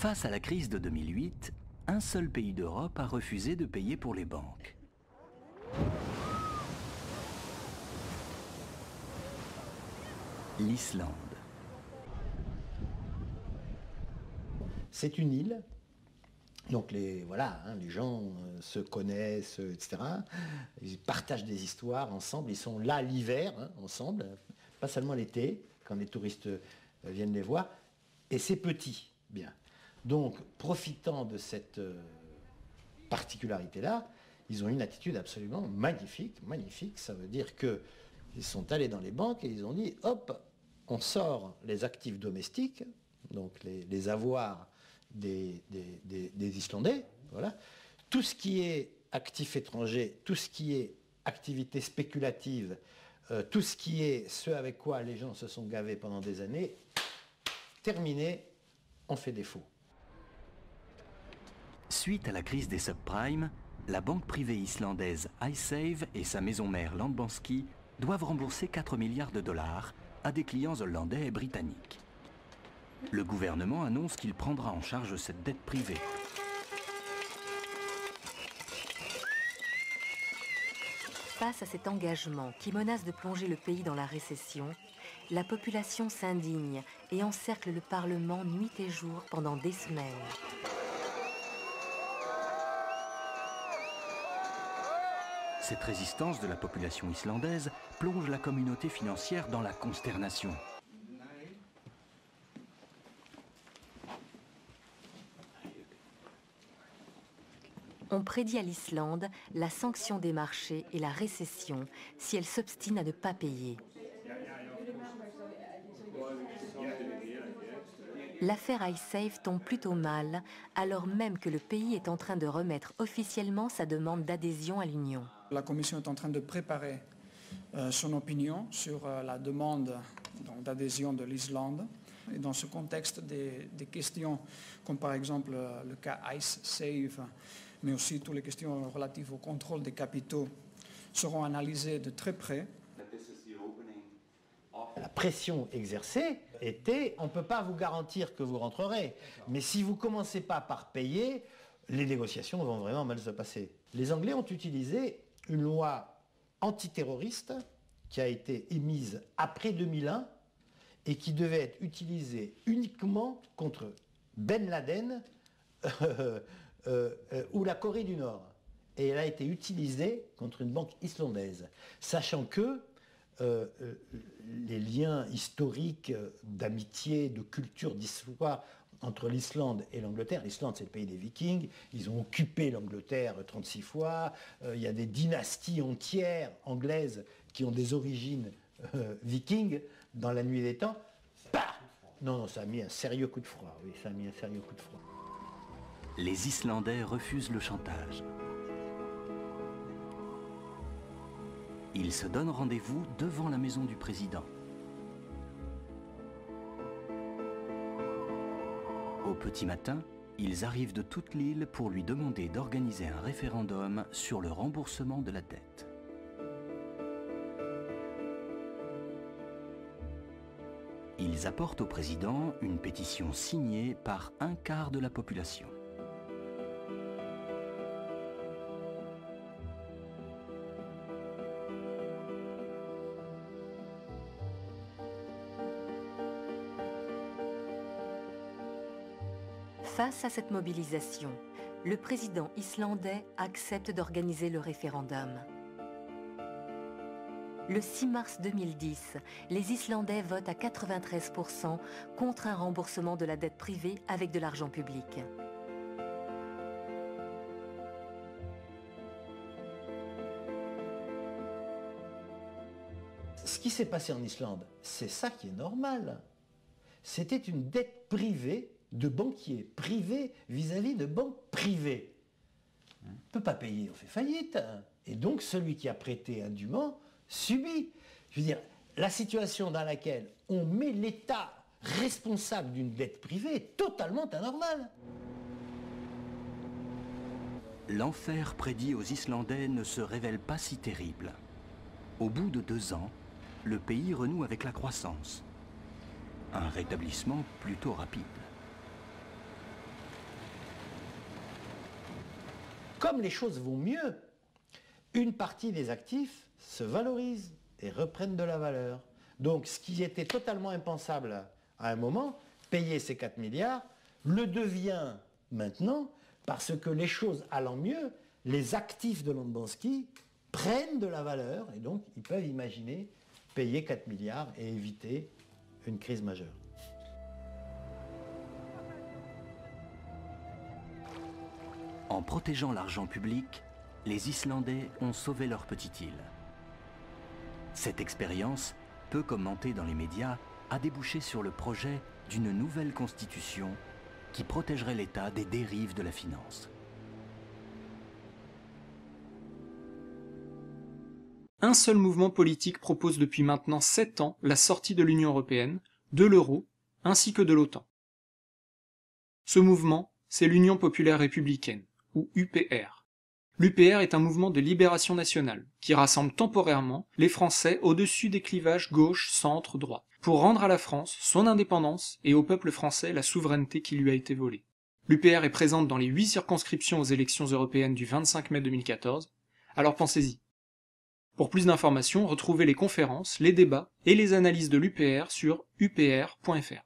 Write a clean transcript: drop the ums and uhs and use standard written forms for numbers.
Face à la crise de 2008, un seul pays d'Europe a refusé de payer pour les banques. L'Islande. C'est une île, donc les gens se connaissent, etc. Ils partagent des histoires ensemble, ils sont là l'hiver, ensemble, pas seulement l'été, quand les touristes viennent les voir, et c'est petit, bien. Donc, profitant de cette particularité-là, ils ont une attitude absolument magnifique, ça veut dire qu'ils sont allés dans les banques et ils ont dit, hop, on sort les actifs domestiques, donc les avoirs des Islandais, voilà. Tout ce qui est actifs étrangers, tout ce qui est activité spéculative, tout ce qui est ce avec quoi les gens se sont gavés pendant des années, terminé, on fait défaut. Suite à la crise des subprimes, la banque privée islandaise Icesave et sa maison mère Landsbanki doivent rembourser 4 milliards de dollars à des clients hollandais et britanniques. Le gouvernement annonce qu'il prendra en charge cette dette privée. Face à cet engagement qui menace de plonger le pays dans la récession, la population s'indigne et encercle le Parlement nuit et jour pendant des semaines. Cette résistance de la population islandaise plonge la communauté financière dans la consternation. On prédit à l'Islande la sanction des marchés et la récession si elle s'obstine à ne pas payer. L'affaire Icesave tombe plutôt mal, alors même que le pays est en train de remettre officiellement sa demande d'adhésion à l'Union. La Commission est en train de préparer son opinion sur la demande d'adhésion de l'Islande. Et dans ce contexte, des questions comme par exemple le cas Icesave, mais aussi toutes les questions relatives au contrôle des capitaux seront analysées de très près. La pression exercée était, on ne peut pas vous garantir que vous rentrerez, mais si vous ne commencez pas par payer, les négociations vont vraiment mal se passer. Les Anglais ont utilisé une loi antiterroriste qui a été émise après 2001 et qui devait être utilisée uniquement contre Ben Laden ou la Corée du Nord. Et elle a été utilisée contre une banque islandaise, sachant que les liens historiques d'amitié, de culture, d'histoire entre l'Islande et l'Angleterre. L'Islande, c'est le pays des Vikings. Ils ont occupé l'Angleterre 36 fois. Il y a des dynasties entières anglaises qui ont des origines vikings dans la nuit des temps. Bah non, ça a mis un sérieux coup de froid. Oui, ça a mis un sérieux coup de froid. Les Islandais refusent le chantage. Ils se donnent rendez-vous devant la maison du président. Au petit matin, ils arrivent de toute l'île pour lui demander d'organiser un référendum sur le remboursement de la dette. Ils apportent au président une pétition signée par un quart de la population. Face à cette mobilisation, le président islandais accepte d'organiser le référendum. Le 6 mars 2010, les Islandais votent à 93% contre un remboursement de la dette privée avec de l'argent public. Ce qui s'est passé en Islande, c'est ça qui est normal. C'était une dette privée de banquiers privés vis-à-vis de banques privées. On ne peut pas payer, on fait faillite. Et donc celui qui a prêté indûment subit. Je veux dire, la situation dans laquelle on met l'État responsable d'une dette privée est totalement anormale. L'enfer prédit aux Islandais ne se révèle pas si terrible. Au bout de 2 ans, le pays renoue avec la croissance. Un rétablissement plutôt rapide. comme les choses vont mieux, une partie des actifs se valorise et reprennent de la valeur. Donc ce qui était totalement impensable à un moment, payer ces 4 milliards, le devient maintenant parce que les choses allant mieux, les actifs de Landbanski prennent de la valeur et donc ils peuvent imaginer payer 4 milliards et éviter une crise majeure. En protégeant l'argent public, les Islandais ont sauvé leur petite île. Cette expérience, peu commentée dans les médias, a débouché sur le projet d'une nouvelle constitution qui protégerait l'État des dérives de la finance. Un seul mouvement politique propose depuis maintenant 7 ans la sortie de l'Union européenne, de l'euro, ainsi que de l'OTAN. Ce mouvement, c'est l'Union populaire républicaine, ou UPR. L'UPR est un mouvement de libération nationale, qui rassemble temporairement les Français au-dessus des clivages gauche, centre, droite, pour rendre à la France son indépendance et au peuple français la souveraineté qui lui a été volée. L'UPR est présente dans les 8 circonscriptions aux élections européennes du 25 mai 2014, alors pensez-y. Pour plus d'informations, retrouvez les conférences, les débats et les analyses de l'UPR sur upr.fr.